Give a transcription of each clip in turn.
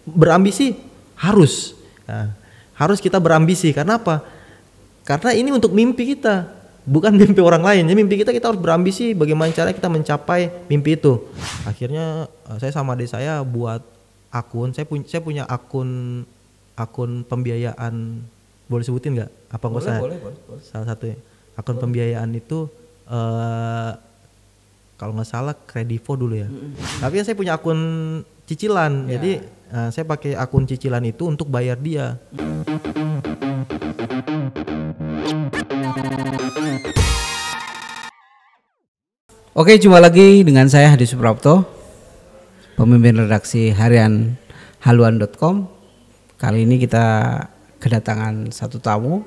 berambisi harus. Nah, harus kita berambisi karena apa? Karena ini untuk mimpi kita, bukan mimpi orang lain. Jadi mimpi kita harus berambisi bagaimana cara kita mencapai mimpi itu. Akhirnya saya sama adik saya buat akun. Saya punya akun pembiayaan. Boleh sebutin nggak? Apa nggak usah? Boleh. Salah satu akun pembiayaan itu kalau nggak salah Kredivo dulu ya. Tapi saya punya akun cicilan. Jadi saya pakai akun cicilan itu untuk bayar dia. Oke, jumpa lagi dengan saya Hadi Suprapto, pemimpin redaksi harian haluan.com. Kali ini kita kedatangan satu tamu.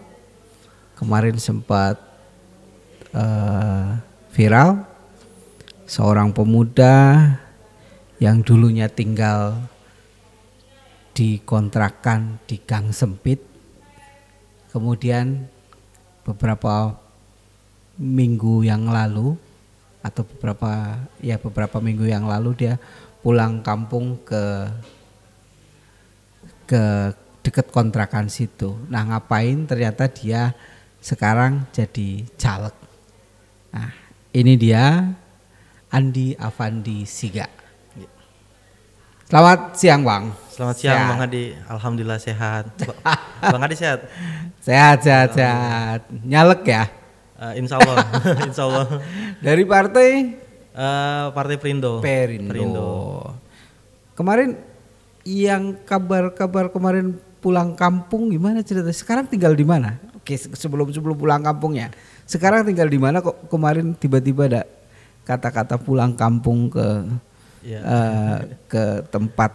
Kemarin sempat viral, seorang pemuda yang dulunya tinggal di kontrakan di gang sempit, kemudian beberapa minggu yang lalu atau beberapa minggu yang lalu dia pulang kampung ke dekat kontrakan situ. Nah, ngapain? Ternyata dia sekarang jadi caleg. Nah, ini dia Andi Afandi Siga. Selamat siang, Bang. Selamat siang, Bang Hadi. Alhamdulillah sehat. Bang Hadi sehat? Sehat. Nyalek ya? Insya Allah. Insya Allah. Dari partai? Partai Perindo. Kemarin yang kabar kemarin pulang kampung gimana ceritanya? Sekarang tinggal di mana? Oke, sebelum pulang kampungnya. Sekarang tinggal di mana kok kemarin tiba-tiba ada kata-kata pulang kampung ke tempat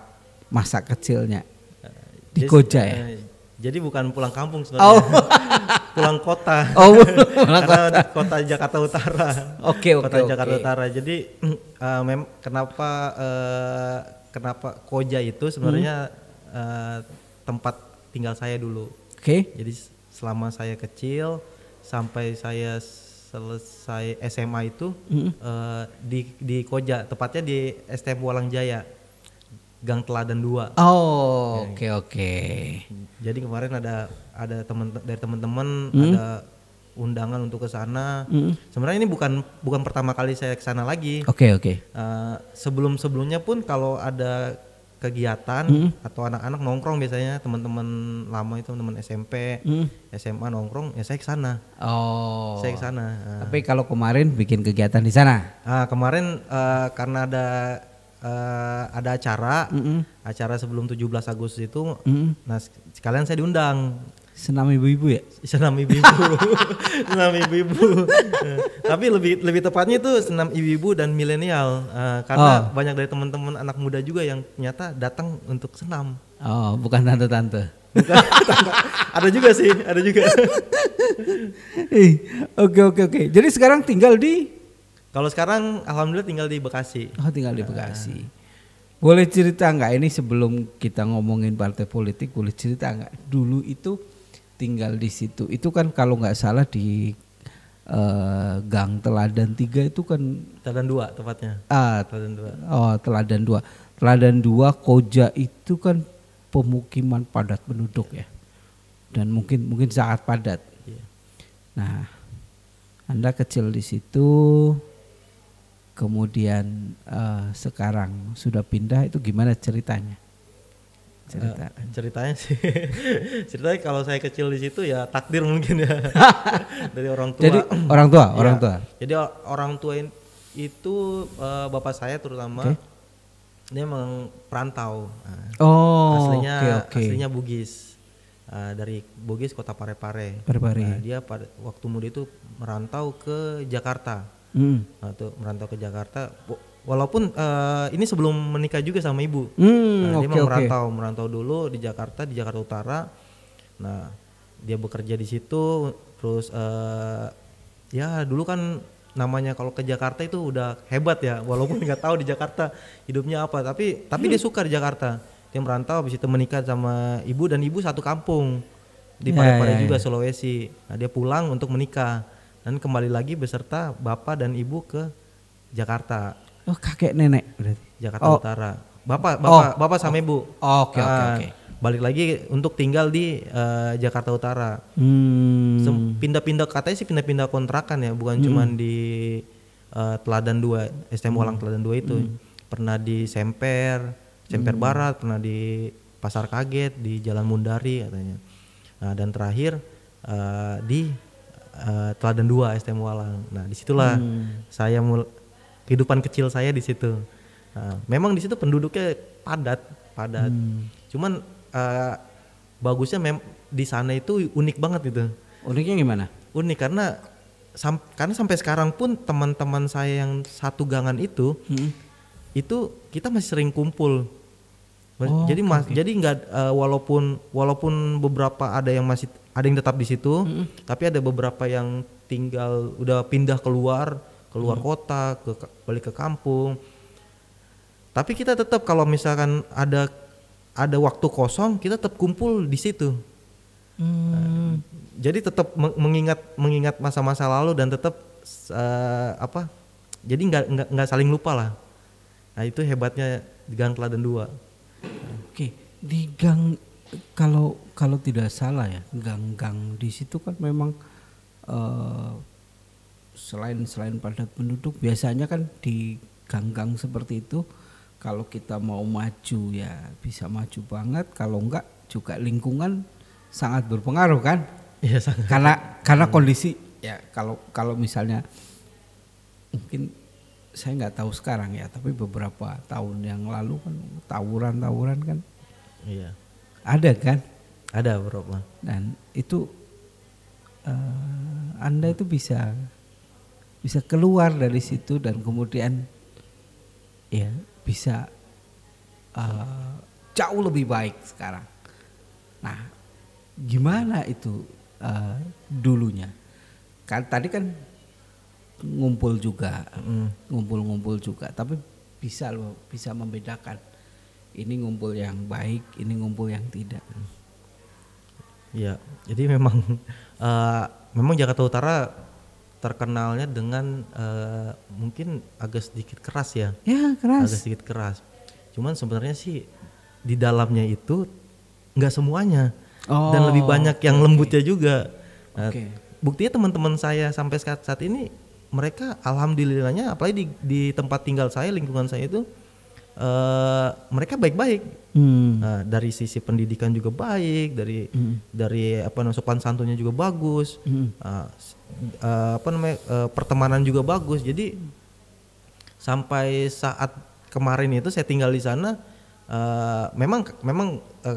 masa kecilnya di Koja ya? Jadi bukan pulang kampung sebenarnya. Pulang kota. Pulang kota Jakarta Utara. Oke. Jakarta Utara. Jadi kenapa Koja itu sebenarnya tempat tinggal saya dulu. Oke. Jadi selama saya kecil sampai saya selesai SMA itu di Koja, tepatnya di STM Walang Jaya, Gang Teladan 2. Oke. Jadi kemarin ada dari teman-teman ada undangan untuk ke sana. Sebenarnya ini bukan pertama kali saya ke sana lagi. Oke. Sebelumnya pun kalau ada kegiatan atau anak-anak nongkrong, biasanya teman-teman lama itu teman SMP, SMA nongkrong, ya saya ke sana. Saya ke sana. Tapi kalau kemarin bikin kegiatan di sana? Kemarin karena ada acara sebelum 17 Agustus itu, nah sekalian saya diundang. Senam ibu-ibu ya? Senam ibu-ibu. Senam ibu-ibu. Tapi lebih tepatnya itu senam ibu-ibu dan milenial, karena banyak dari teman-teman anak muda juga yang ternyata datang untuk senam. Bukan tante-tante. Bukan. Ada juga sih, ada juga. Oke. Jadi sekarang tinggal di? Kalau sekarang alhamdulillah tinggal di Bekasi. Tinggal di Bekasi. Boleh cerita nggak, ini sebelum kita ngomongin partai politik, boleh cerita nggak dulu itu tinggal di situ? Itu kan kalau nggak salah di Gang Teladan 3 itu kan? Teladan 2 tepatnya. Teladan 2. Teladan 2. Teladan 2 Koja itu kan pemukiman padat penduduk ya. Dan mungkin sangat padat. Iya. Nah, Anda kecil di situ, kemudian sekarang sudah pindah, itu gimana ceritanya? Ceritanya kalau saya kecil di situ ya takdir mungkin ya. Dari orang tua. Jadi orang tua. Jadi orang tua itu bapak saya terutama, dia memang perantau. Aslinya Bugis. Dari Bugis, kota Parepare. Dia pada waktu muda itu merantau ke Jakarta. Merantau ke Jakarta. Walaupun ini sebelum menikah juga sama ibu. Dia merantau dulu di Jakarta Utara. Nah, dia bekerja di situ. Terus ya dulu kan namanya kalau ke Jakarta itu udah hebat ya. Walaupun nggak tahu di Jakarta hidupnya apa, tapi dia suka di Jakarta. Dia merantau, habis itu menikah sama ibu, dan ibu satu kampung di Parepare juga, Sulawesi. Nah, dia pulang untuk menikah dan kembali lagi beserta bapak dan ibu ke Jakarta. Kakek nenek berarti. Jakarta Utara. Bapak sama ibu. Oke. Balik lagi untuk tinggal di Jakarta Utara. Pindah-pindah katanya sih pindah-pindah kontrakan ya, bukan cuman di Teladan 2, STM Walang Teladan 2 itu. Pernah di Semper Barat, pernah di Pasar Kaget, di Jalan Mundari katanya. Nah, dan terakhir di Teladan 2 STM Walang. Nah, disitulah saya kehidupan kecil saya di situ. Nah, memang di situ penduduknya padat. Cuman bagusnya di sana itu unik banget gitu. Uniknya gimana? Unik karena sampai sekarang pun teman-teman saya yang satu gangan itu kita masih sering kumpul. Jadi nggak walaupun beberapa ada yang tetap di situ, tapi ada beberapa yang tinggal udah pindah keluar kota, balik ke kampung. Tapi kita tetap kalau misalkan ada waktu kosong, kita tetap kumpul di situ. Jadi tetap mengingat masa-masa lalu dan tetap jadi nggak saling lupa lah. Nah, itu hebatnya di Gang Teladan 2. Oke, di gang kalau tidak salah ya, gang-gang di situ kan memang selain padat penduduk, biasanya kan di gang-gang seperti itu kalau kita mau maju ya bisa maju banget, kalau enggak juga lingkungan sangat berpengaruh kan? Iya, sangat. Karena kondisi ya kalau misalnya mungkin saya nggak tahu sekarang ya, tapi beberapa tahun yang lalu kan tawuran kan. Iya. Ada kan? Ada beberapa. Dan itu Anda itu bisa keluar dari situ dan kemudian ya bisa jauh lebih baik sekarang. Nah, gimana itu dulunya? Kan tadi kan ngumpul juga, ngumpul juga, tapi bisa membedakan ini ngumpul yang baik, ini ngumpul yang tidak. Iya, jadi memang Jakarta Utara terkenalnya dengan mungkin agak sedikit keras ya. Ya, keras. Agak sedikit keras. Cuman sebenarnya sih di dalamnya itu nggak semuanya. Dan lebih banyak yang lembutnya juga. Nah, buktinya teman-teman saya sampai saat ini mereka alhamdulillahnya, apalagi di tempat tinggal saya, lingkungan saya itu mereka baik-baik. Nah, dari sisi pendidikan juga baik, dari sopan santunnya juga bagus, pertemanan juga bagus. Jadi sampai saat kemarin itu saya tinggal di sana, memang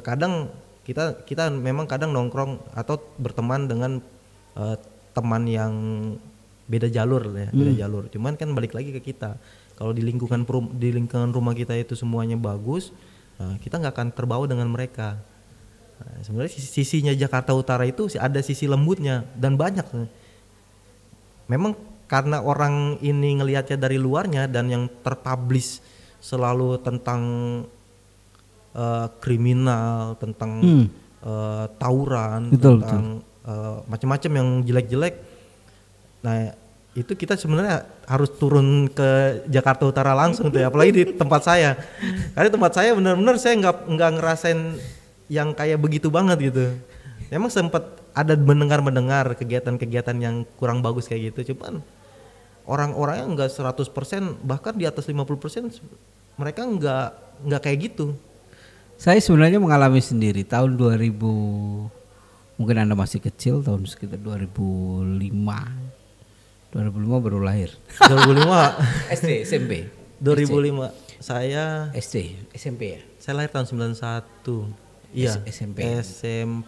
kadang kita memang kadang nongkrong atau berteman dengan teman yang beda jalur ya, beda jalur. Cuman kan balik lagi ke kita. Kalau di lingkungan rumah kita itu semuanya bagus, kita nggak akan terbawa dengan mereka. Nah, sebenarnya sisinya Jakarta Utara itu ada sisi lembutnya dan banyak. Memang karena orang ini ngelihatnya dari luarnya dan yang terpublish selalu tentang kriminal, tentang tawuran, tentang macam-macam yang jelek-jelek. Nah, itu kita sebenarnya harus turun ke Jakarta Utara langsung tuh ya, apalagi di tempat saya. Karena tempat saya benar-benar saya nggak ngerasain yang kayak begitu banget gitu. Memang sempat ada mendengar kegiatan-kegiatan yang kurang bagus kayak gitu, cuman orang-orangnya nggak 100%, bahkan di atas 50% mereka nggak kayak gitu. Saya sebenarnya mengalami sendiri tahun 2000, mungkin Anda masih kecil, tahun sekitar 2005 baru lahir. 2005 SD, SMP. 2005 saya SD, SMP ya. Saya lahir tahun 91. Iya, SMP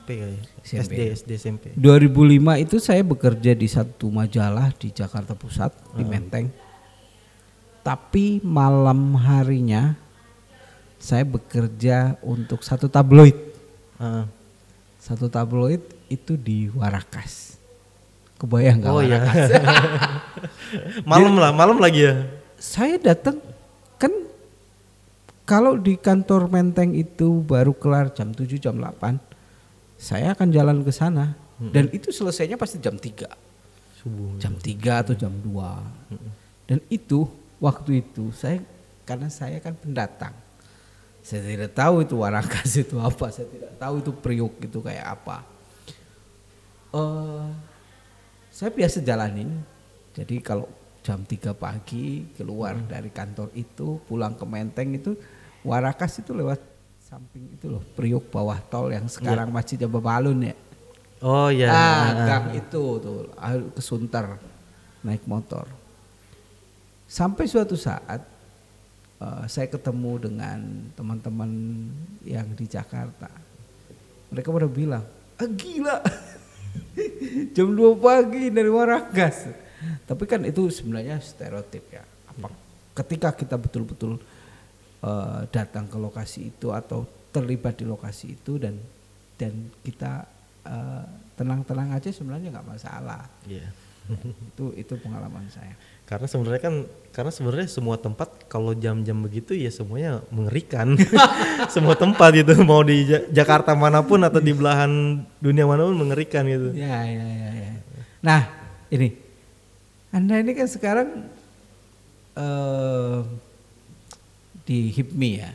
kayaknya. SD SMP. 2005 itu saya bekerja di satu majalah di Jakarta Pusat, di Menteng. Tapi malam harinya saya bekerja untuk satu tabloid. Satu tabloid itu di Warakas. Kebayang nggak? Warakas? Iya. malam lagi ya. Saya datang kan, kalau di kantor Menteng itu baru kelar jam 7 jam 8, saya akan jalan ke sana dan itu selesainya pasti jam 3 subuh, jam 3 atau jam 2. Dan itu waktu itu karena saya kan pendatang, Saya tidak tahu itu Warakas itu apa, saya tidak tahu itu Priuk itu kayak apa. Saya biasa jalanin. Jadi kalau jam 3 pagi keluar dari kantor itu pulang ke Menteng itu Warakas itu lewat samping itu loh, Priuk bawah tol yang sekarang Masjid Babalun ya. Oh iya. Gang itu tuh ke Sunter naik motor. Sampai suatu saat saya ketemu dengan teman-teman yang di Jakarta. Mereka pada bilang, gila jam 2 pagi dari Warakas. Tapi kan itu sebenarnya stereotip ya. Ketika kita betul-betul datang ke lokasi itu atau terlibat di lokasi itu dan kita tenang-tenang aja sebenarnya nggak masalah. Iya. Itu pengalaman saya. Karena sebenarnya semua tempat kalau jam-jam begitu ya semuanya mengerikan. Semua tempat itu mau di Jakarta manapun atau di belahan dunia manapun mengerikan gitu. Ya. Nah ini Anda ini kan sekarang di HIPMI ya.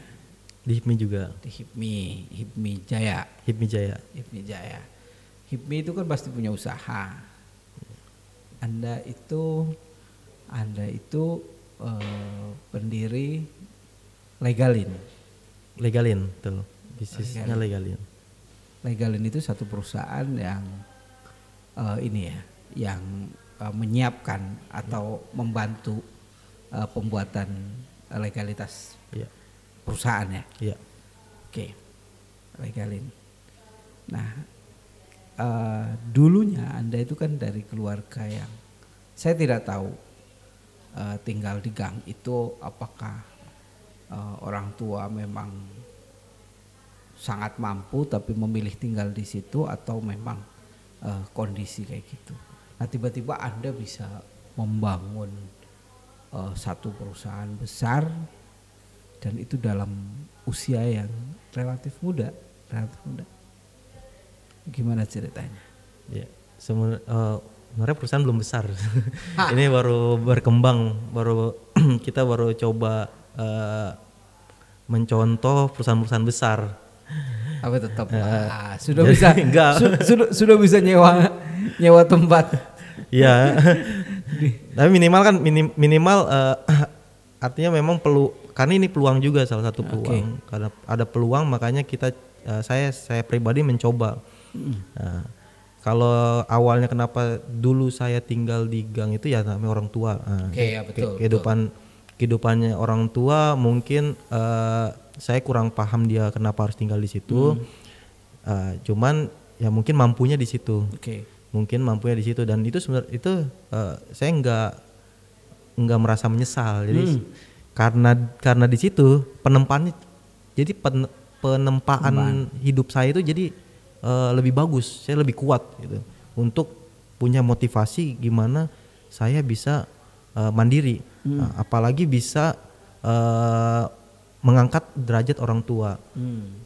Di HIPMI juga. Di HIPMI Jaya. HIPMI Jaya. HIPMI itu kan pasti punya usaha. Anda itu pendiri Legalin, betul. Bisnisnya Legalin. Legalin itu satu perusahaan yang yang menyiapkan atau membantu pembuatan legalitas perusahaan ya. Iya. Oke, Legalin. Nah, dulunya Anda itu kan dari keluarga yang saya tidak tahu tinggal di gang itu apakah orang tua memang sangat mampu tapi memilih tinggal di situ atau memang kondisi kayak gitu. Nah tiba-tiba Anda bisa membangun satu perusahaan besar dan itu dalam usia yang relatif muda. Gimana ceritanya? Ya, sebenarnya perusahaan belum besar. Ini baru berkembang, kita baru coba mencontoh perusahaan-perusahaan besar. Apa tetap sudah bisa sudah bisa nyewa tempat. Ya. Tapi minimal artinya memang karena ini peluang juga, salah satu peluang. Karena ada peluang makanya saya pribadi mencoba. Nah, kalau awalnya kenapa dulu saya tinggal di gang itu ya namanya orang tua. Betul. Kehidupannya orang tua mungkin saya kurang paham dia kenapa harus tinggal di situ. Cuman ya mungkin mampunya di situ. Mungkin mampunya di situ dan itu sebenarnya itu saya nggak merasa menyesal. Jadi karena di situ penempaan hidup saya itu jadi lebih bagus, saya lebih kuat gitu untuk punya motivasi gimana saya bisa mandiri, apalagi bisa mengangkat derajat orang tua.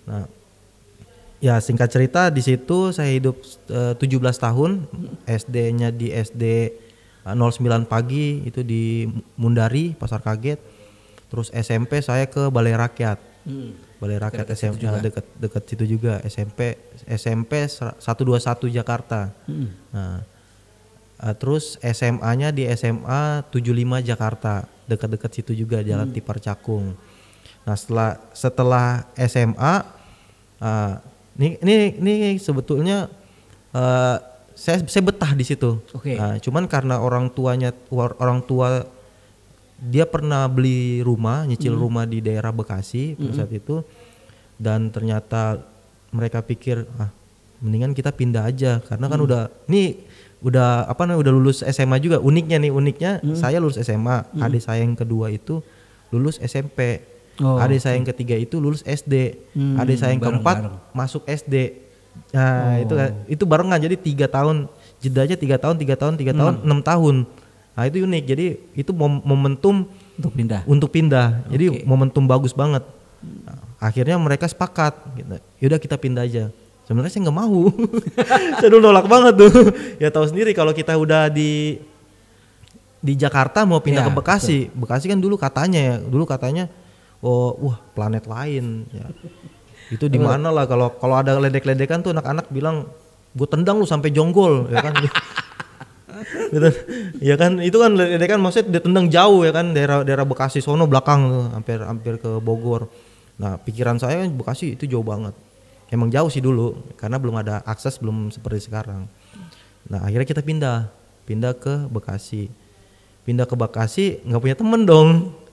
Nah, ya singkat cerita di situ saya hidup 17 tahun, SD-nya di SD 09 Pagi itu di Mundari, Pasar Kaget. Terus SMP saya ke Balai Rakyat. Balai Rakyat SMP dekat situ juga. SMP 121 Jakarta. Nah, terus SMA-nya di SMA 75 Jakarta, dekat-dekat situ juga, Jalan Tipar Cakung. Nah, setelah SMA ini sebetulnya saya betah di situ. Cuman karena orang tua dia pernah beli rumah, nyicil rumah di daerah Bekasi pada saat itu, dan ternyata mereka pikir mendingan kita pindah aja karena kan udah lulus SMA juga. Uniknya saya lulus SMA, adik saya yang kedua itu lulus SMP, adik saya yang ketiga itu lulus SD, adik saya yang keempat masuk SD. Nah itu barengan, jadi 3 tahun jedanya, 3 tahun 6 tahun. Nah itu unik, jadi itu momentum untuk pindah. Jadi momentum bagus banget. Nah, akhirnya mereka sepakat, gitu. Yaudah kita pindah aja. Sebenarnya saya nggak mau, saya dulu nolak banget tuh. Ya tahu sendiri kalau kita udah di Jakarta mau pindah ke Bekasi, Bekasi kan dulu katanya, wah planet lain ya. Itu di mana lah kalau ada ledek-ledekan tuh anak-anak bilang gue tendang lu sampai jonggol ya kan. Gitu. Ya kan itu kan ledekan maksudnya dia tendang jauh ya kan, daerah Bekasi sono belakang tuh hampir ke Bogor. Nah pikiran saya Bekasi itu jauh banget, emang jauh sih dulu karena belum ada akses, belum seperti sekarang. Nah akhirnya kita pindah ke Bekasi nggak punya temen dong.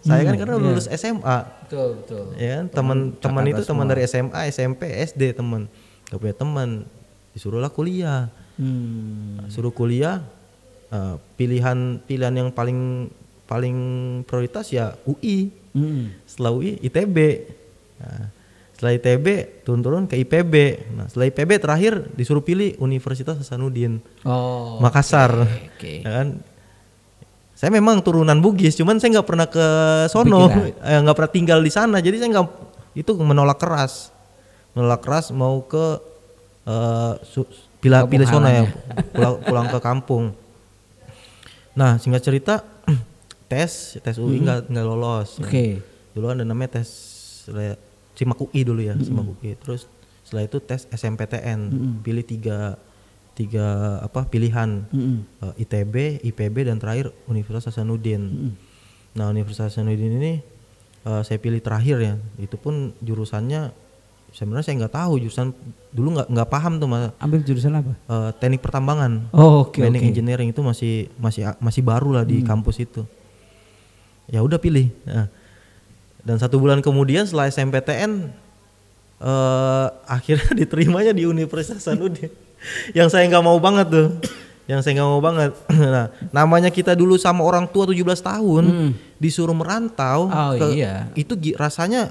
Saya kan karena lulus SMA. Betul. Ya kan teman itu teman dari SMA, SMP, SD teman. Gak punya teman. Disuruhlah kuliah. Suruh kuliah, pilihan yang paling prioritas ya UI. Setelah UI ITB. Nah, setelah ITB turun ke IPB. Nah, setelah IPB terakhir disuruh pilih Universitas Hasanuddin. Makassar. Okay. Ya kan? Saya memang turunan Bugis, cuman saya nggak pernah ke sono, nggak pernah tinggal di sana, jadi saya menolak keras mau ke pilih sono ya, pulang ke kampung. Nah singkat cerita tes UI nggak lolos. Dulu ada namanya tes SIMAK UI dulu ya, SIMAK UI. Terus setelah itu tes SMPTN, pilih tiga pilihan, ITB, IPB dan terakhir Universitas Hasanuddin. Nah Universitas Hasanuddin ini saya pilih terakhir ya, itu pun jurusannya sebenarnya saya nggak tahu, jurusan dulu nggak paham tuh mas. Ambil jurusan apa? Teknik pertambangan. Mining engineering itu masih baru lah di kampus itu. Ya udah pilih. Nah, dan 1 bulan kemudian setelah SMPTN akhirnya diterimanya di Universitas Hasanuddin. Yang saya nggak mau banget tuh, Nah, namanya kita dulu sama orang tua 17 tahun disuruh merantau, itu rasanya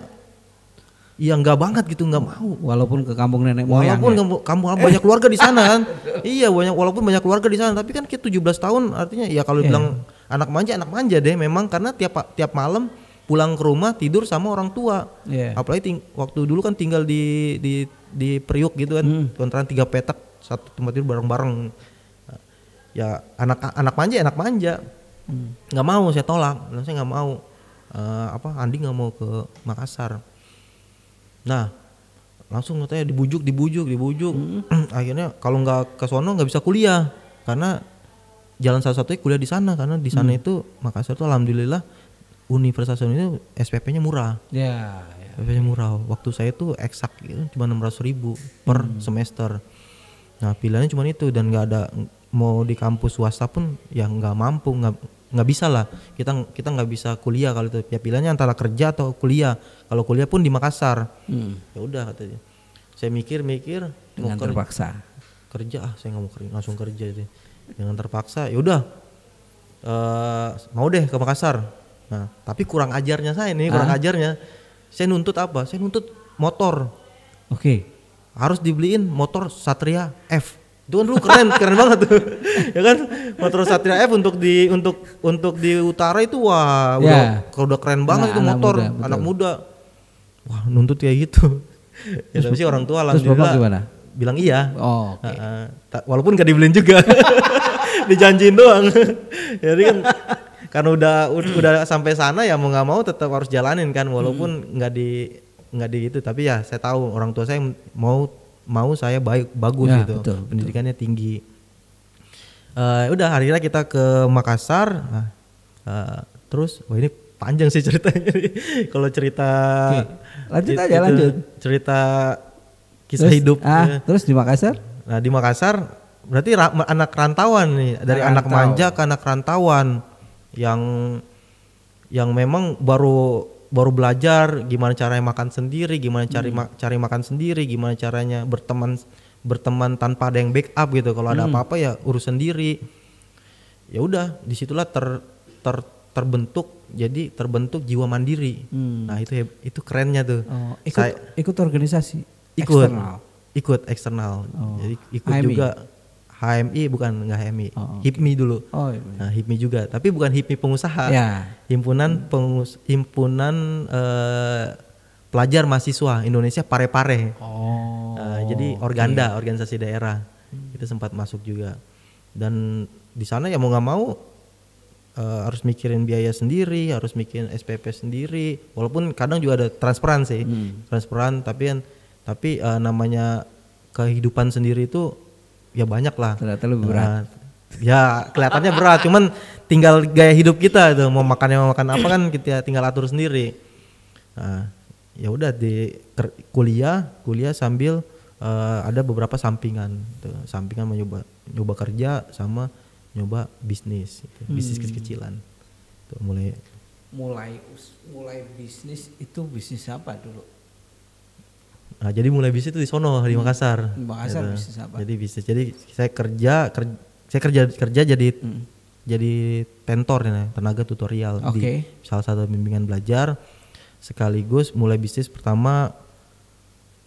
ya nggak banget gitu, nggak mau. Walaupun ke kampung nenek moyang. Walaupun kamu banyak keluarga di sana kan. Iya walaupun banyak keluarga di sana, tapi kan kita 17 tahun artinya ya kalau bilang anak manja deh memang, karena tiap malam pulang ke rumah tidur sama orang tua. Apalagi waktu dulu kan tinggal di Priuk gitu kan, kontrakan 3 petak, satu tempat tidur bareng-bareng. Ya anak manja. Nggak mau, saya tolak. Saya nggak mau. Andi nggak mau ke Makassar. Nah langsung katanya dibujuk. Akhirnya kalau nggak ke sono nggak bisa kuliah, karena jalan satu-satunya kuliah di sana, karena di sana itu Makassar tuh alhamdulillah Universitas ini SPP-nya murah. SPP-nya murah. Waktu saya tuh eksak cuma 600.000 per semester. Nah pilihannya cuma itu, dan nggak ada, mau di kampus swasta pun ya nggak mampu, nggak bisa lah. Kita nggak bisa kuliah kalau itu. Ya pilihannya antara kerja atau kuliah. Kalau kuliah pun di Makassar. Ya udah katanya. Saya mikir dengan terpaksa kerja. Saya nggak mau langsung kerja deh. Dengan terpaksa. Ya udah. Mau deh ke Makassar. Nah, tapi kurang ajarnya saya nih, saya nuntut apa? Saya nuntut motor. Harus dibeliin motor Satria F. Itu kan dulu keren banget tuh. Ya kan? Motor Satria F untuk di utara itu udah keren banget itu motor, anak muda. Wah, nuntut kayak gitu. Ya tapi sih orang tua alhamdulillah bilang iya. Walaupun gak dibeliin juga. Dijanjiin doang. Jadi kan karena udah sampai sana ya mau nggak mau tetap harus jalanin kan, walaupun nggak di itu, tapi ya saya tahu orang tua saya mau saya bagus gitu, betul. Pendidikannya tinggi. Udah akhirnya kita ke Makassar. Terus ini panjang sih ceritanya. Kalau cerita lanjut cerita kisah hidup. Terus di Makassar? Nah di Makassar berarti anak rantauan nih, dari anak manja ke anak rantauan yang memang baru belajar gimana caranya makan sendiri, gimana cari makan sendiri, gimana caranya berteman tanpa ada yang backup gitu. Kalau ada apa-apa ya urus sendiri. Ya udah disitulah terbentuk jiwa mandiri. Nah itu kerennya tuh. Ikut organisasi ikut eksternal. Jadi ikut HMI. Juga HMI, bukan nggak HMI, HIPMI dulu. Nah, HIPMI juga, tapi bukan HIPMI pengusaha. Himpunan pelajar mahasiswa Indonesia Pare-Pare. Jadi Organda, organisasi daerah. Itu sempat masuk juga. Dan di sana ya mau nggak mau harus mikirin biaya sendiri, harus mikirin SPP sendiri. Walaupun kadang juga ada transferan sih, transferan. Tapi namanya kehidupan sendiri itu ya banyak lah. Ternyata lebih berat. Ya kelihatannya berat, cuman tinggal gaya hidup kita itu mau makan apa kan kita tinggal atur sendiri. Nah, ya udah di kuliah sambil ada beberapa sampingan. Sampingan nyoba kerja sama nyoba bisnis, bisnis kecil-kecilan. Tuh, mulai bisnis itu bisnis apa dulu? Nah, jadi mulai bisnis itu di sono di Makassar. Makassar gitu. Bisnis apa? Jadi saya kerja jadi tentor ya, tenaga tutorial di salah satu bimbingan belajar. Sekaligus mulai bisnis pertama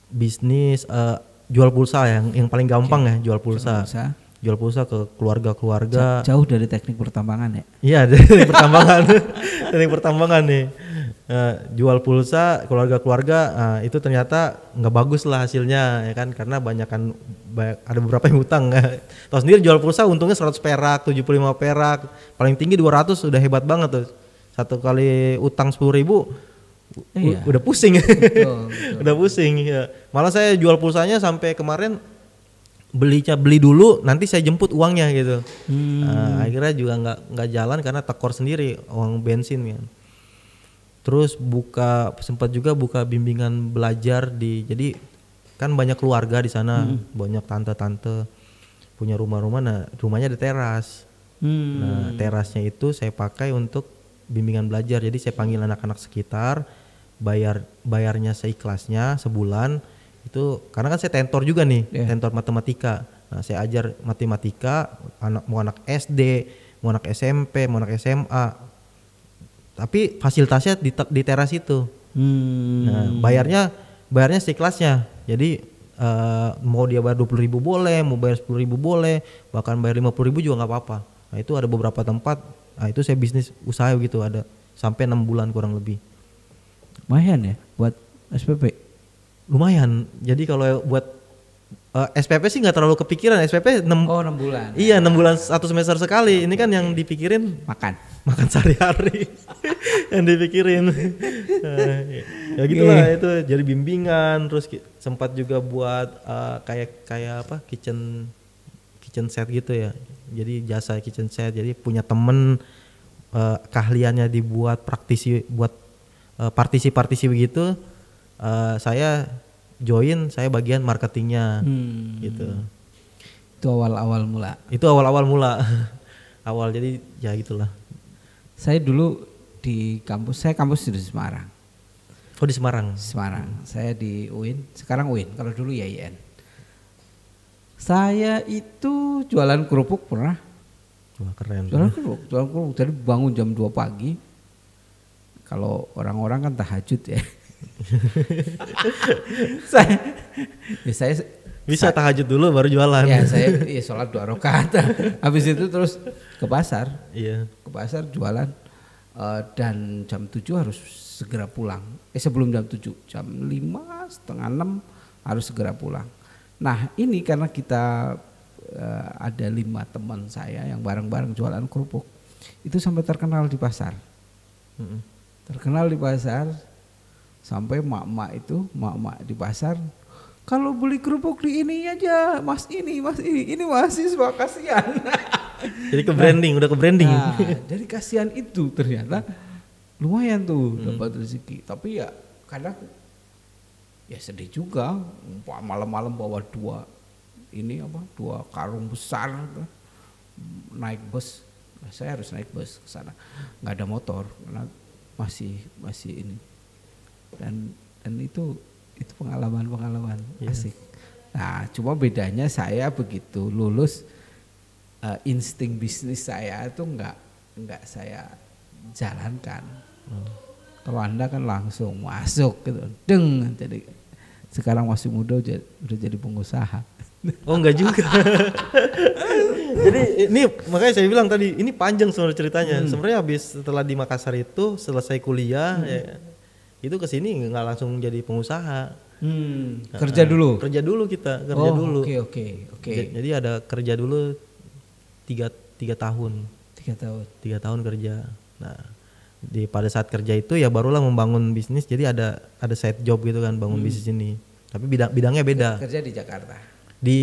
bisnis jual pulsa yang paling gampang ya, jual pulsa ke keluarga-keluarga. Jauh dari teknik pertambangan ya? Iya, dari pertambangan. Teknik pertambangan nih. Jual pulsa keluarga-keluarga itu ternyata nggak bagus lah hasilnya ya kan, karena ada beberapa yang utang. Tahu sendiri jual pulsa untungnya 100 perak, 75 perak, paling tinggi 200 udah hebat banget tuh. Satu kali utang 10.000 udah pusing. Betul. Udah pusing ya. Malah saya jual pulsanya sampai kemarin beli dulu nanti saya jemput uangnya gitu. Akhirnya juga nggak jalan karena tekor sendiri uang bensin kan. Terus sempat juga buka bimbingan belajar jadi kan banyak keluarga di sana, banyak tante-tante punya rumah-rumah. Nah rumahnya ada teras. Nah terasnya itu saya pakai untuk bimbingan belajar. Jadi saya panggil anak-anak sekitar, bayarnya seikhlasnya sebulan. Itu karena kan saya tentor juga nih, tentor matematika. Nah, saya ajar matematika mau anak SD, mau anak SMP, mau anak SMA. Tapi fasilitasnya di teras itu. Nah, bayarnya seikhlasnya. Jadi mau dia bayar 20.000 boleh, mau bayar 10.000 boleh, bahkan bayar 50.000 juga nggak apa-apa. Nah, itu ada beberapa tempat. Nah, itu saya bisnis usaha gitu, ada sampai 6 bulan kurang lebih. Lumayan ya buat SPP. Lumayan. Jadi kalau buat SPP sih nggak terlalu kepikiran. SPP 6 bulan. Iya, 6 bulan 1 semester sekali. Ini kan yang dipikirin makan sehari-hari. Yang dipikirin. Ya gitulah itu jadi bimbingan, terus sempat juga buat kayak apa? kitchen set gitu ya. Jadi jasa kitchen set. Jadi punya temen keahliannya dibuat buat partisi begitu. Saya join, saya bagian marketingnya gitu. Itu awal-awal mula. Awal jadi ya gitulah. Saya dulu di kampus di Semarang. Oh di Semarang. Saya di UIN, sekarang UIN, kalau dulu IAIN. Saya itu jualan kerupuk pernah. Wah keren. Jualan kerupuk, jadi bangun jam 2 pagi. Kalau orang-orang kan tahajud ya. saya bisa tahajud dulu baru jualan. Ya saya sholat 2 rakaat. Habis itu terus ke pasar. Iya. Ke pasar jualan dan jam 7 harus segera pulang. Sebelum jam 7, jam 5, setengah 6 harus segera pulang. Nah ini karena kita ada 5 teman saya yang bareng-bareng jualan kerupuk. Itu sampai terkenal di pasar. Terkenal di pasar. Sampai mak-mak di pasar, kalau beli kerupuk di ini aja, mas ini mahasiswa kasihan. Jadi udah ke branding. Nah, dari kasihan itu ternyata lumayan tuh dapat rezeki. Tapi ya kadang ya sedih juga, malam-malam bawa 2 karung besar naik bus. Nah, saya harus naik bus ke sana, nggak ada motor karena masih ini. Dan itu pengalaman asik. Nah, cuma bedanya saya begitu lulus insting bisnis saya itu enggak saya jalankan. Kalau Anda kan langsung masuk gitu, jadi sekarang masih muda udah jadi pengusaha. Oh enggak juga. Jadi ini makanya saya bilang tadi ini panjang sebenarnya ceritanya. Sebenarnya habis setelah di Makassar itu selesai kuliah ya, itu kesini nggak langsung jadi pengusaha. Kerja dulu kita Oke. Jadi Jadi ada kerja dulu 3 tahun. 3 3 tahun kerja. Nah, pada saat kerja itu ya barulah membangun bisnis. Jadi ada side job gitu kan, bangun bisnis ini. Tapi bidangnya beda. Kerja di Jakarta. Di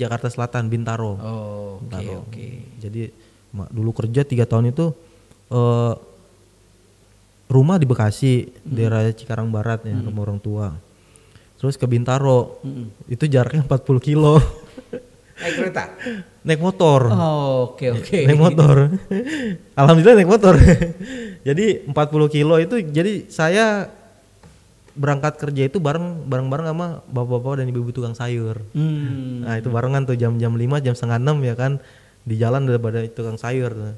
Jakarta Selatan, Bintaro. Oh, oke. Jadi dulu kerja 3 tahun itu rumah di Bekasi, daerah Cikarang Barat ya, rumah orang tua. Terus ke Bintaro. Itu jaraknya 40 kilo. Naik kereta? Naik motor. Oh, oke. Naik motor. Alhamdulillah naik motor. Jadi 40 kilo itu, jadi saya berangkat kerja itu bareng-bareng sama bapak-bapak dan ibu-ibu tukang sayur. Nah itu barengan tuh jam 5, jam setengah 6 ya kan, di jalan daripada tukang sayur.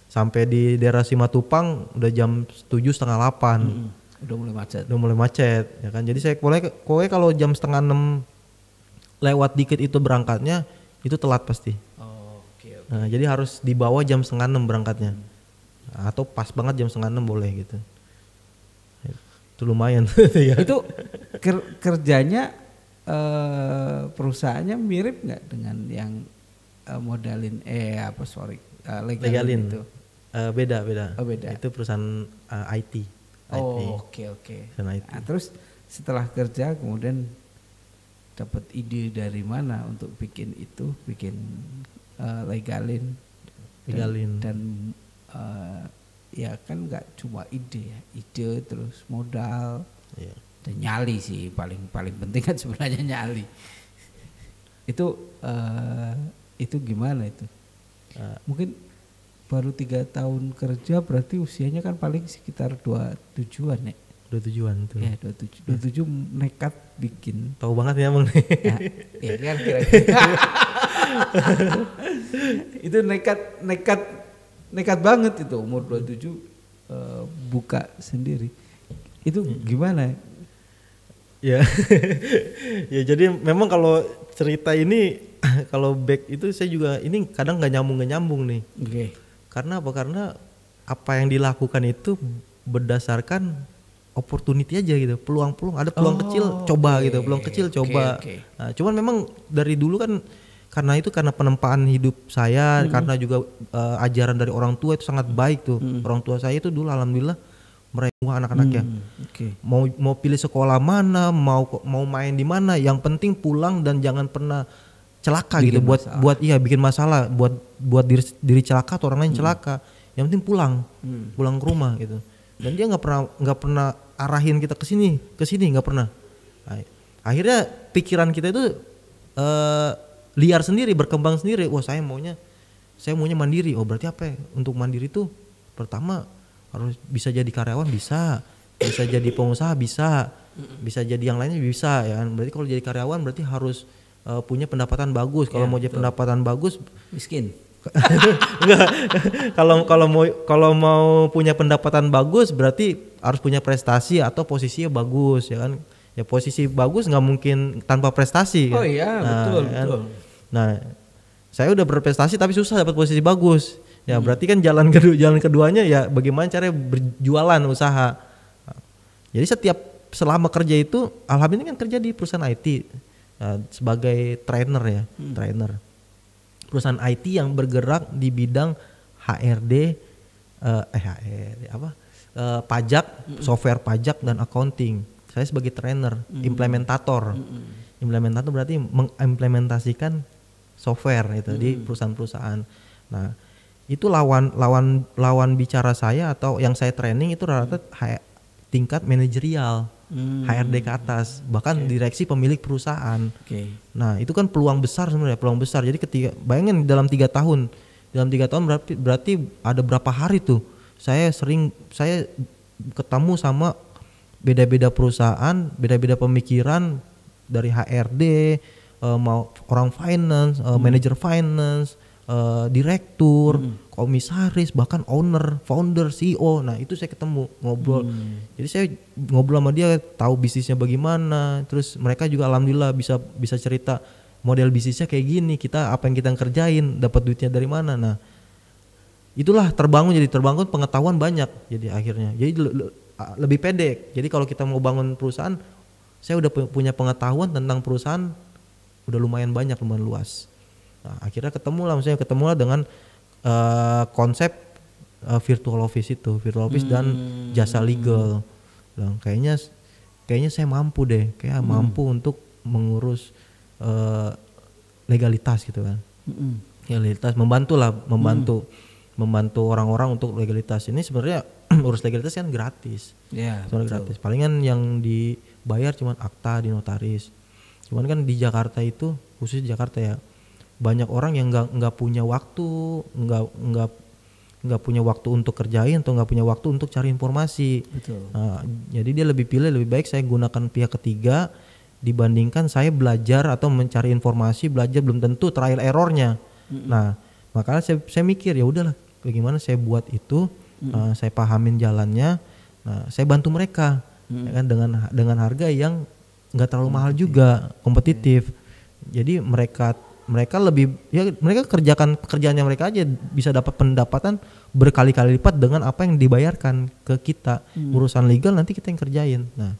Sampai di daerah Simatupang udah jam 7, setengah 8. Udah mulai macet ya kan. Jadi saya pokoknya kalau jam setengah 6 lewat dikit itu berangkatnya, itu telat pasti. Oke. Nah, jadi harus dibawa jam setengah 6 berangkatnya. Atau pas banget jam setengah 6 boleh gitu. Itu lumayan. Itu kerjanya perusahaannya mirip nggak dengan yang modalin legalin itu? Beda. Oh, beda. Itu perusahaan IT. Oh, oke. Nah, terus setelah kerja kemudian dapat ide dari mana untuk bikin legalin dan ya kan nggak cuma ide terus modal dan nyali sih paling penting kan sebenarnya nyali. Itu gimana itu? Mungkin baru 3 tahun kerja, berarti usianya kan paling sekitar 27-an ya. 27-an tuh. Ya 27 nekat bikin. Tahu banget ya Bang. Ya kan kira-kira. Itu nekat banget itu umur 27 buka sendiri. Itu gimana? Ya. Ya jadi memang kalau cerita ini kalau back itu saya juga ini kadang nggak nyambung nih. Oke. Karena apa? Karena apa yang dilakukan itu berdasarkan opportunity aja gitu, peluang ada peluang kecil coba gitu, peluang kecil coba. Nah, cuman memang dari dulu kan karena penempaan hidup saya, karena juga ajaran dari orang tua itu sangat baik tuh. Orang tua saya itu dulu alhamdulillah mereka anak-anaknya. Mau pilih sekolah mana, mau main di mana, yang penting pulang dan jangan pernah celaka bikin gitu buat bikin masalah, buat diri celaka atau orang lain celaka. Yang penting pulang ke rumah gitu. Dan dia nggak pernah arahin kita ke sini nggak pernah. Nah, akhirnya pikiran kita itu liar sendiri, berkembang sendiri. Wah saya maunya mandiri. Oh berarti apa ya? Untuk mandiri itu pertama harus bisa jadi karyawan, bisa jadi pengusaha, bisa jadi yang lainnya bisa ya kan. Berarti kalau jadi karyawan berarti harus punya pendapatan bagus. Kalau mau jadi pendapatan bagus miskin. Enggak. Kalau mau punya pendapatan bagus berarti harus punya prestasi atau posisinya bagus ya kan. Ya posisi bagus nggak mungkin tanpa prestasi kan. Oh iya, betul. Nah, saya udah berprestasi tapi susah dapat posisi bagus. Ya berarti kan jalan keduanya ya bagaimana caranya berjualan usaha. Jadi selama kerja itu alhamdulillah kan kerja di perusahaan IT sebagai trainer ya, trainer. Perusahaan IT yang bergerak di bidang HRD, pajak, software pajak dan accounting. Saya sebagai trainer, implementator. Implementator berarti mengimplementasikan software itu di perusahaan-perusahaan. Nah, itu lawan bicara saya atau yang saya training itu rata-rata tingkat manajerial. HRD ke atas, bahkan direksi pemilik perusahaan. Nah itu kan peluang besar sebenarnya, peluang besar. Jadi bayangin dalam 3 tahun berarti ada berapa hari tuh saya ketemu sama beda-beda perusahaan, beda-beda pemikiran dari HRD, mau orang finance, manajer finance, direktur, komisaris, bahkan founder, CEO. Nah itu saya ketemu ngobrol. Jadi saya ngobrol sama dia, tahu bisnisnya bagaimana. Terus mereka juga alhamdulillah bisa cerita model bisnisnya kayak gini. Apa yang kita kerjain, dapat duitnya dari mana. Nah itulah terbangun pengetahuan banyak. Jadi akhirnya lebih pede. Jadi kalau kita mau bangun perusahaan, saya udah punya pengetahuan tentang perusahaan udah lumayan luas. Nah, akhirnya ketemu lah dengan konsep virtual office dan jasa legal. Bilang, kayaknya saya mampu deh, mampu untuk mengurus legalitas gitu kan. Legalitas membantu orang-orang untuk legalitas. Ini sebenarnya urus legalitas kan gratis. Gratis. Palingan yang dibayar cuman akta di notaris. Cuman kan di Jakarta itu, khusus Jakarta ya, banyak orang yang nggak punya waktu, nggak punya waktu untuk kerjain atau nggak punya waktu untuk cari informasi. Nah, jadi dia lebih baik saya gunakan pihak ketiga dibandingkan saya belajar atau mencari informasi, belajar belum tentu trial errornya. Nah, makanya saya mikir ya udahlah, bagaimana saya buat itu, saya pahamin jalannya, nah saya bantu mereka ya kan dengan harga yang nggak terlalu mahal juga, kompetitif. Jadi mereka mereka kerjakan pekerjaannya mereka aja bisa dapat pendapatan berkali-kali lipat dengan apa yang dibayarkan ke kita. Urusan legal nanti kita yang kerjain. Nah,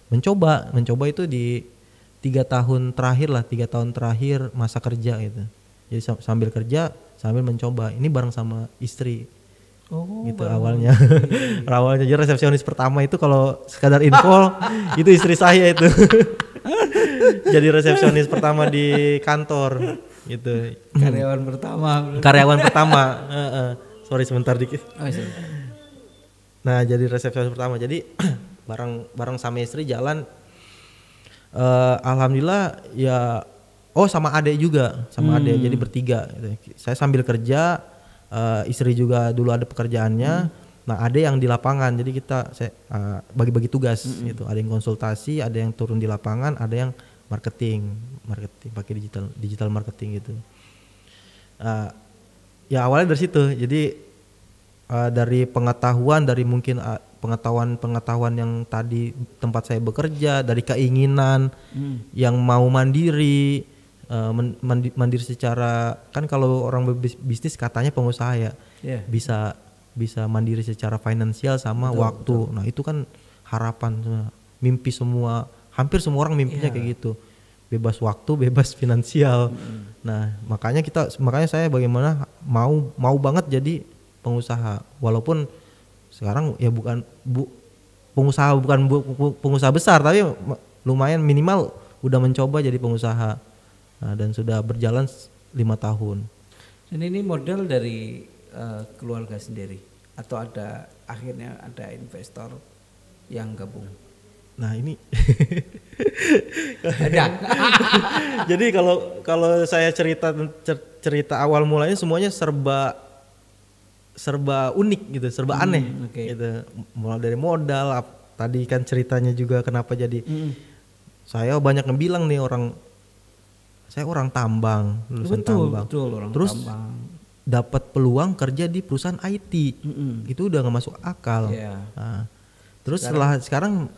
mencoba itu di 3 tahun terakhir masa kerja gitu. Jadi sambil kerja sambil mencoba. Ini bareng sama istri. Gitu awalnya. Awalnya jadi resepsionis pertama itu kalau sekadar info itu istri saya itu. Jadi resepsionis pertama di kantor gitu. Karyawan pertama. Sorry sebentar dikit. Nah, jadi resepsionis pertama. Jadi bareng sama istri jalan. Alhamdulillah ya. Sama adek juga, jadi bertiga. Gitu. Saya sambil kerja, istri juga dulu ada pekerjaannya. Nah, ada yang di lapangan, jadi saya bagi-bagi tugas gitu. Ada yang konsultasi, ada yang turun di lapangan, ada yang marketing pakai digital marketing gitu. Ya awalnya dari situ. Jadi dari pengetahuan, dari mungkin pengetahuan yang tadi tempat saya bekerja, dari keinginan yang mau mandiri. Mandiri secara, kan kalau orang bisnis katanya pengusaha ya, bisa mandiri secara finansial sama waktu. Nah, itu kan harapan, mimpi hampir semua orang mimpinya kayak gitu. Bebas waktu, bebas finansial. Nah, makanya saya bagaimana mau banget jadi pengusaha. Walaupun sekarang ya bukan pengusaha besar, tapi lumayan minimal udah mencoba jadi pengusaha. Nah, dan sudah berjalan 5 tahun. Dan ini modal dari keluarga sendiri atau akhirnya ada investor yang gabung? Nah, ini ada. Jadi kalau saya cerita awal mulanya semuanya serba unik gitu, serba aneh gitu. Mulai dari modal, tadi kan ceritanya juga kenapa jadi saya banyak yang bilang nih saya orang tambang, lulusan tambang. Terus dapat peluang kerja di perusahaan IT. Itu udah nggak masuk akal. Nah, terus sekarang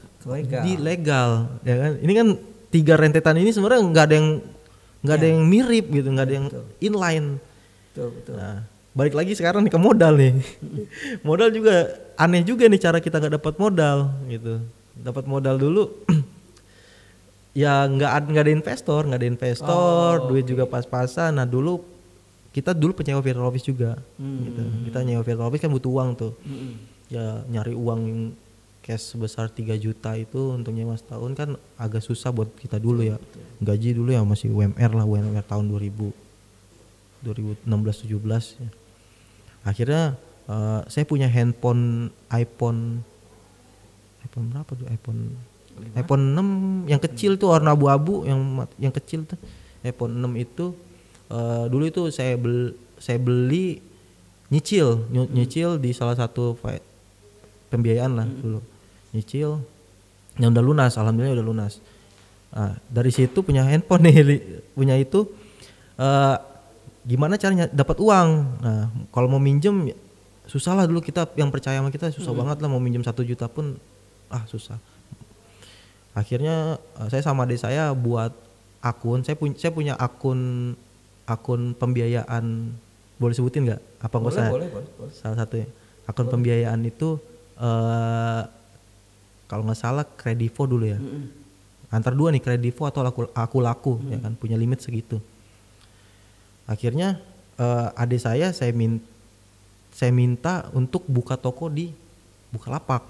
di legal, ya kan? Ini kan 3 rentetan ini sebenarnya nggak ada yang mirip gitu, nggak ada yang inline. Nah, balik lagi sekarang nih ke modal nih. Modal juga aneh juga nih cara kita nggak dapat modal gitu. Dapat modal dulu. Ya nggak ada investor, duit juga pas-pasan. Nah kita penyewa virtual office juga, gitu. Kita nyewa virtual office kan butuh uang tuh, ya nyari uang cash sebesar 3 juta itu untuk nyewa setahun kan agak susah buat kita dulu ya. Gaji dulu ya masih UMR tahun 2016-17 ya. Akhirnya saya punya handphone iPhone berapa tuh, iPhone 6 yang kecil tuh warna abu-abu, yang kecil tuh iPhone 6 itu dulu itu saya beli nyicil di salah satu pembiayaan lah dulu, nyicil yang udah lunas, alhamdulillah udah lunas. Nah, dari situ punya handphone nih, punya itu gimana caranya dapat uang. Nah, kalau mau minjem susah lah dulu, kita yang percaya sama kita susah banget lah, mau minjem 1 juta pun susah. Akhirnya saya sama adik saya buat akun, saya punya akun pembiayaan, boleh sebutin nggak? Apa nggak usah? Boleh. Salah satunya akun pembiayaan itu kalau nggak salah Kredivo dulu ya. Antar 2 nih, Kredivo atau aku laku ya kan, punya limit segitu. Akhirnya adik saya minta untuk buka toko di Bukalapak.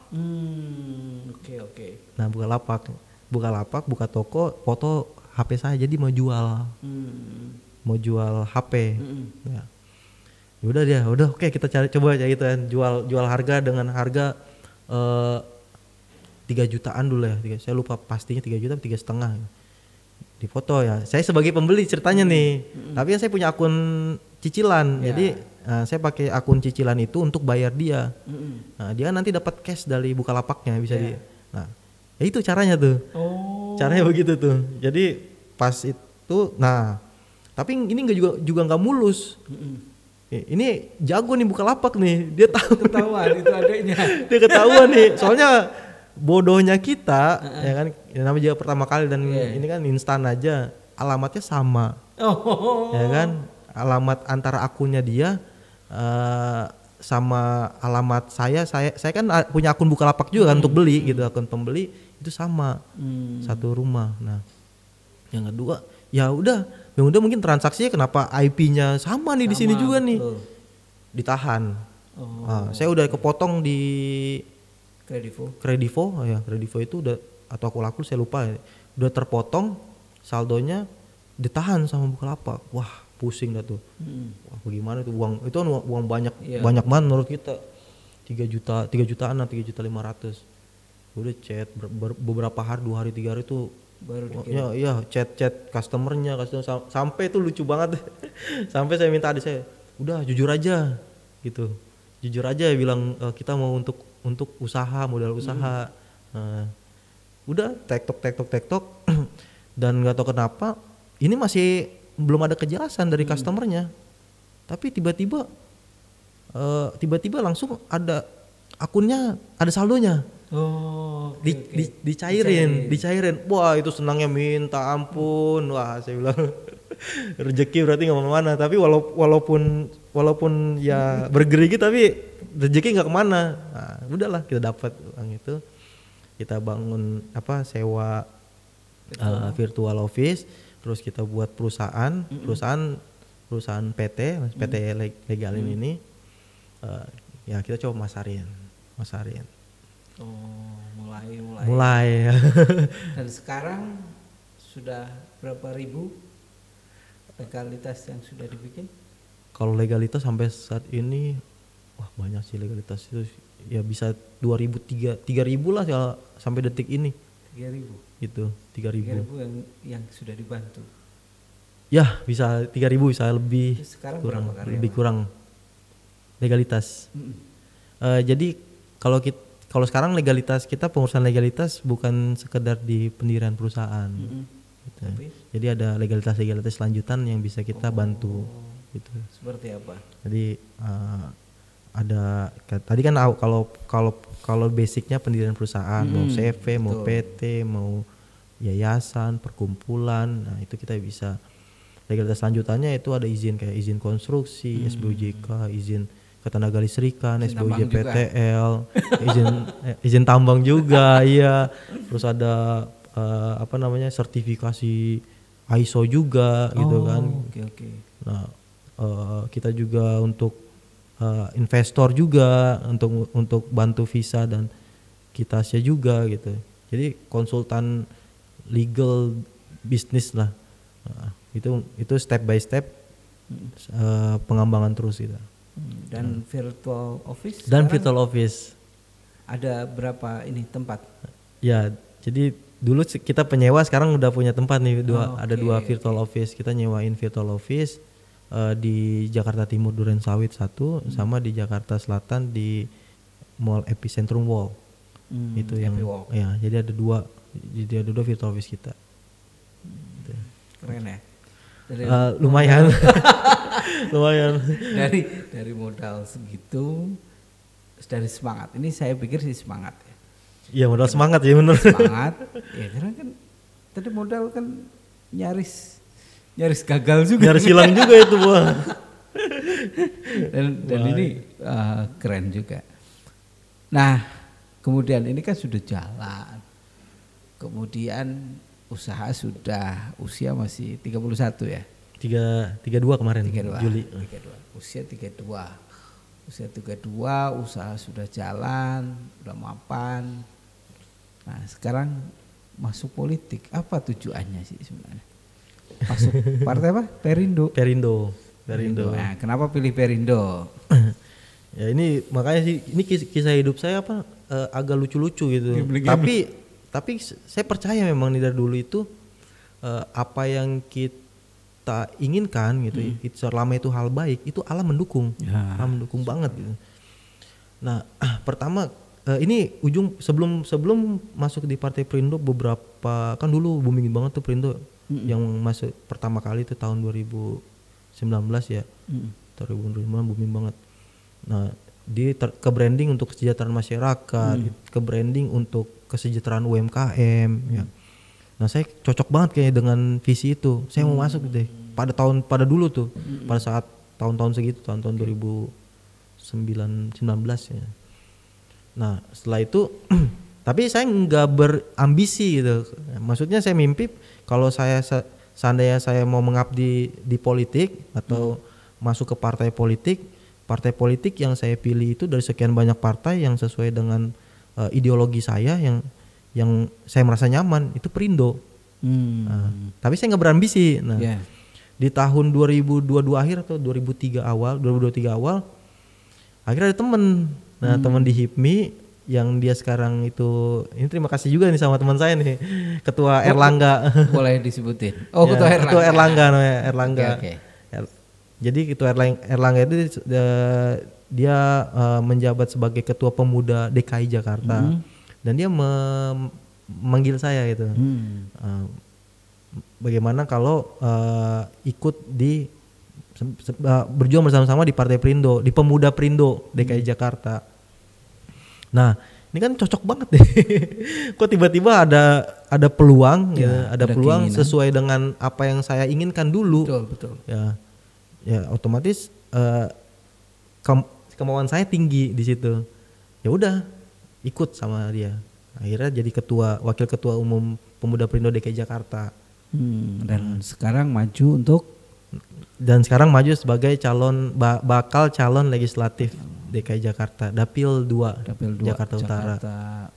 Oke. Nah Bukalapak buka toko foto HP saya, jadi mau jual HP. Ya. Udah oke, kita coba aja gitu kan, jual harga dengan harga 3 jutaan dulu ya. Saya lupa pastinya 3 juta 3,5 di foto ya. Saya sebagai pembeli ceritanya nih. Tapi kan saya punya akun cicilan. Jadi saya pakai akun cicilan itu untuk bayar dia. Nah, dia nanti dapat cash dari Bukalapaknya bisa Nah, ya itu caranya tuh. Caranya begitu tuh. Jadi pas itu tapi ini juga nggak mulus. Ini jago nih Bukalapak nih. Dia tahu ketahuan itu adanya. Dia ketahuan nih. Soalnya bodohnya kita ya kan, namanya juga pertama kali dan ini kan instan aja, alamatnya sama. Ya kan, alamat antara akunnya dia sama alamat saya kan punya akun Bukalapak juga kan untuk beli gitu, akun pembeli itu sama. Satu rumah. Nah, yang kedua ya udah mungkin transaksinya kenapa IP-nya sama nih di sini juga nih. Ditahan. Saya udah kepotong di Kredivo itu udah, atau aku saya lupa ya, udah terpotong, saldonya ditahan sama Bukalapak. Wah pusing dah tuh. Wah bagaimana itu uang itu kan uang banyak banget menurut kita, 3 jutaan 3.500.000. Udah chat beberapa hari, 2 hari 3 hari itu baru chat customer sampai itu lucu banget. Sampai saya minta adik saya, udah jujur aja gitu, bilang kita mau untuk usaha, modal usaha. Udah tektok dan nggak tahu kenapa ini masih belum ada kejelasan dari customernya, tapi tiba-tiba langsung ada akunnya, ada saldonya. Dicairin. Wah itu senangnya minta ampun. Wah saya bilang rezeki berarti nggak kemana-mana. Tapi walaupun ya bergerigi tapi rezeki nggak kemana. Nah, udahlah kita dapat uang itu, kita bangun sewa virtual office, terus kita buat perusahaan PT legalin ini. Ya kita coba masarin. Mulai. Dan sekarang sudah berapa ribu legalitas yang sudah dibikin? Kalau legalitas sampai saat ini wah banyak sih legalitas itu, ya bisa 2.000 3.000 lah sampai detik ini. 3.000 gitu, 3.000 yang sudah dibantu. Ya bisa 3.000, bisa lebih. Sekarang kurang legalitas. Jadi kalau sekarang legalitas kita, pengurusan legalitas bukan sekedar di pendirian perusahaan. Gitu. Jadi ada legalitas lanjutan yang bisa kita bantu. Gitu. Seperti apa? Jadi ada tadi kan kalau basicnya pendirian perusahaan, mau CV, mau PT, mau yayasan, perkumpulan, nah itu kita bisa. Legalitas lanjutannya itu ada izin kayak izin konstruksi, SBOJK, izin ketenaga listrikan, SBOJ PTL, izin tambang juga, iya. Terus ada sertifikasi ISO juga gitu kan. Okay. Nah, kita juga untuk investor juga untuk bantu visa dan kitasnya juga gitu. Jadi konsultan legal bisnis lah. Nah, itu step by step pengembangan terus kita. Dan virtual office? Dan virtual office. Ada berapa ini tempat? Ya, jadi dulu kita penyewa, sekarang udah punya tempat nih ada 2 virtual office. Kita nyewain virtual office di Jakarta Timur Duren Sawit 1, sama di Jakarta Selatan di Mall Epicentrum Wall. Itu yang ya, jadi ada 2 virtual office kita. Keren ya. Lumayan. Dari modal segitu, dari semangat. Ini saya pikir sih semangat ya. Iya, modal semangat ya, benar. Semangat. Ya karena kan tadi modal kan nyaris gagal juga. Nyaris hilang juga itu, Bang. dan ini keren juga. Nah, kemudian ini kan sudah jalan. Kemudian usaha sudah, usia masih 31 ya? 32 kemarin 32, Juli. 32. Usia 32, usaha sudah jalan, udah mapan. Nah sekarang masuk politik, apa tujuannya sih sebenarnya? Masuk partai apa? Perindo. Nah, kenapa pilih Perindo? Ya ini makanya sih, ini kisah hidup saya agak lucu-lucu gitu. Tapi saya percaya memang nih dari dulu itu apa yang kita inginkan gitu, selama itu hal baik, itu Allah mendukung, Allah mendukung banget gitu. Nah pertama ini sebelum masuk di Partai Perindo beberapa, kan dulu booming banget tuh Perindo, yang masuk pertama kali itu tahun 2019 ya, 2025 booming banget. Nah, ke branding untuk kesejahteraan masyarakat, ke branding untuk kesejahteraan UMKM ya. Nah, saya cocok banget kayak dengan visi itu. Saya mau masuk deh. Pada dulu tuh, pada saat tahun-tahun segitu, tahun-tahun 2019 ya. Nah, setelah itu tapi saya nggak berambisi gitu. Maksudnya saya mimpi kalau seandainya saya mau mengabdi di politik atau masuk ke partai politik yang saya pilih itu dari sekian banyak partai yang sesuai dengan ideologi saya yang saya merasa nyaman itu Perindo. Tapi saya nggak berambisi. Nah, di tahun 2022 akhir atau 2023 awal akhirnya ada teman di HIPMI yang dia sekarang itu, ini terima kasih juga nih sama teman saya nih, Ketua Erlangga. Boleh disebutin? Ketua Erlangga namanya, Erlangga. Okay. Jadi Ketua Erlangga itu dia menjabat sebagai Ketua Pemuda DKI Jakarta, dan dia memanggil saya gitu. Bagaimana kalau ikut di berjuang bersama-sama di Partai Perindo, di Pemuda Perindo DKI Jakarta. Nah, ini kan cocok banget deh. Kok tiba-tiba ada peluang ada peluang keinginan sesuai dengan apa yang saya inginkan dulu. Betul. Ya otomatis kemauan saya tinggi di situ. Ya udah, ikut sama dia. Akhirnya jadi wakil ketua umum Pemuda Perindo DKI Jakarta. Dan sekarang maju sebagai bakal calon legislatif DKI Jakarta, Dapil 2 Jakarta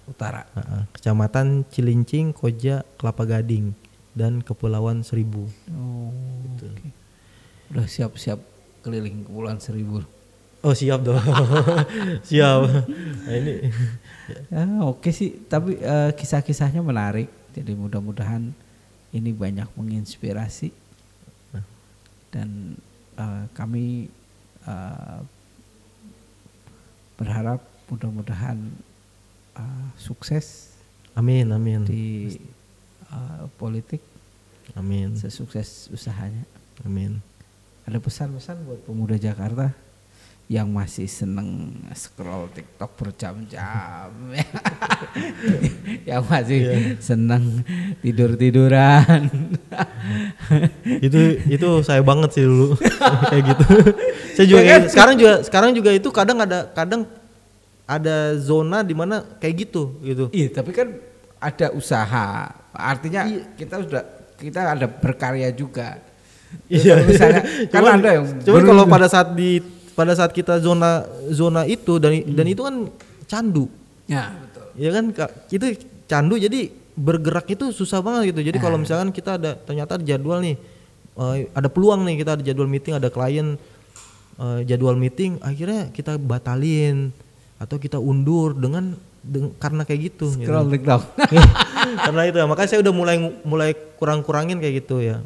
Utara. Kecamatan Cilincing, Koja, Kelapa Gading, dan Kepulauan Seribu. Gitu. Okay. Udah siap-siap keliling Kepulauan Seribu. Oh siap dong. Siap. Nah, ini oke sih, tapi kisah-kisahnya menarik. Jadi mudah-mudahan ini banyak menginspirasi, dan kami berharap mudah-mudahan sukses. Amin. Di politik. Amin. Sesukses usahanya. Amin. Ada pesan-pesan buat pemuda Jakarta yang masih seneng scroll TikTok berjam-jam, yang masih seneng tidur-tiduran. itu saya banget sih dulu kayak gitu. Saya juga sekarang juga itu kadang ada zona di mana kayak gitu. Iya, tapi kan ada usaha. Artinya kita ada berkarya juga. Iya. Misalnya kan ada yang kalau pada saat kita zona itu dan itu kan candu. Ya, betul. Ya kan itu candu, jadi bergerak itu susah banget gitu. Jadi kalau misalkan kita ternyata jadwal nih, ada peluang nih, kita ada jadwal meeting, ada klien jadwal meeting, akhirnya kita batalin atau kita undur karena kayak gitu. Scroll TikTok. Karena itu, makanya saya udah mulai kurangin kayak gitu ya.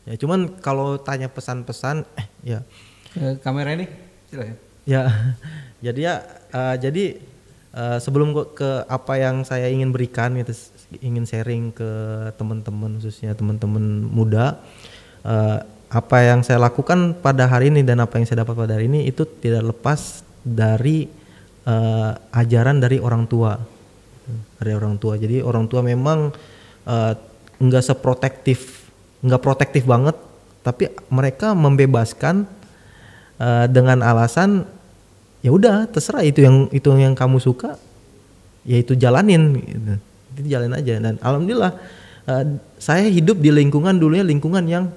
Ya cuman kalau tanya pesan-pesan ya. Kamera ini silakan. Ya. Jadi sebelum ke apa yang saya ingin berikan gitu, ingin sharing ke teman-teman, khususnya teman-teman muda, apa yang saya lakukan pada hari ini dan apa yang saya dapat pada hari ini itu tidak lepas dari ajaran dari orang tua. Jadi orang tua memang nggak protektif banget, tapi mereka membebaskan dengan alasan ya udah terserah, itu yang kamu suka, ya itu jalanin gitu. Itu jalanin aja. Dan alhamdulillah saya hidup di lingkungan yang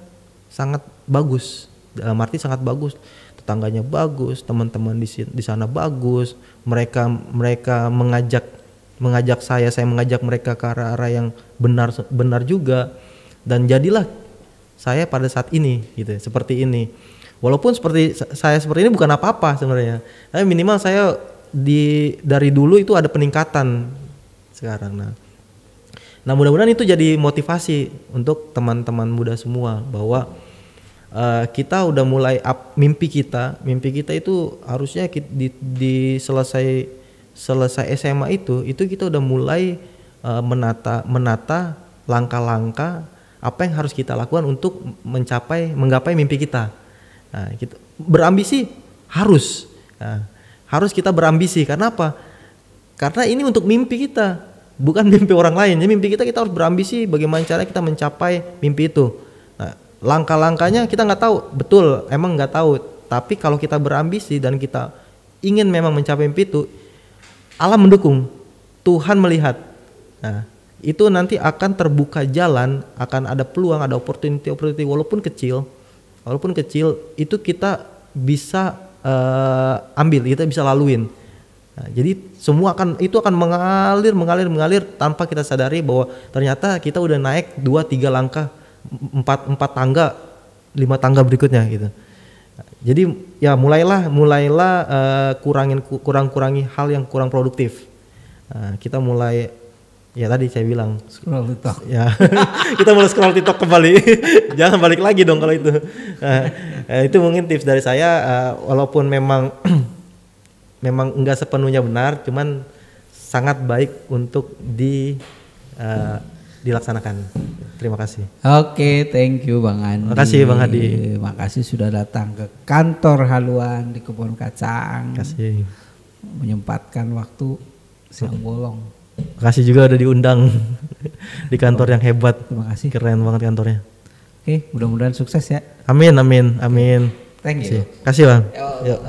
sangat bagus, dalam arti sangat bagus. Tetangganya bagus, teman-teman di sana bagus, mereka mengajak saya mengajak mereka ke arah yang benar juga, dan jadilah saya pada saat ini gitu, seperti ini. Walaupun seperti ini bukan apa-apa sebenarnya, tapi minimal saya dari dulu itu ada peningkatan sekarang. Nah mudah-mudahan itu jadi motivasi untuk teman-teman muda semua, bahwa kita udah mulai mimpi kita itu harusnya di selesai SMA itu kita udah mulai menata langkah-langkah apa yang harus kita lakukan untuk menggapai mimpi kita. Nah, kita berambisi harus kita berambisi. Karena apa? Karena ini untuk mimpi kita, bukan mimpi orang lain. Jadi mimpi kita harus berambisi bagaimana cara kita mencapai mimpi itu. Nah, langkah-langkahnya kita nggak tahu, betul, emang nggak tahu. Tapi kalau kita berambisi dan kita ingin memang mencapai mimpi itu, Allah mendukung, Tuhan melihat. Nah, itu nanti akan terbuka jalan, akan ada peluang, ada opportunity walaupun kecil itu kita bisa ambil, kita bisa laluin. Nah, jadi semua akan mengalir tanpa kita sadari bahwa ternyata kita udah naik 2-3 langkah, 4 tangga, 5 tangga berikutnya gitu. Jadi ya mulailah kurangi hal yang kurang produktif. Nah, kita mulai, ya tadi saya bilang scroll TikTok. Ya, kita mulai scroll TikTok kembali. Jangan balik lagi dong kalau itu. Itu mungkin tips dari saya, walaupun memang enggak sepenuhnya benar, cuman sangat baik untuk dilaksanakan. Terima kasih. Oke, thank you Bang Andi. Makasih Bang Hadi. Makasih sudah datang ke kantor Haluan di Kebon Kacang. Makasih. Menyempatkan waktu siang bolong. Makasih juga udah diundang di kantor yang hebat. Terima kasih. Keren banget kantornya. Oke, mudah-mudahan sukses ya. Amin. Thank you. Kasih Bang. Yuk.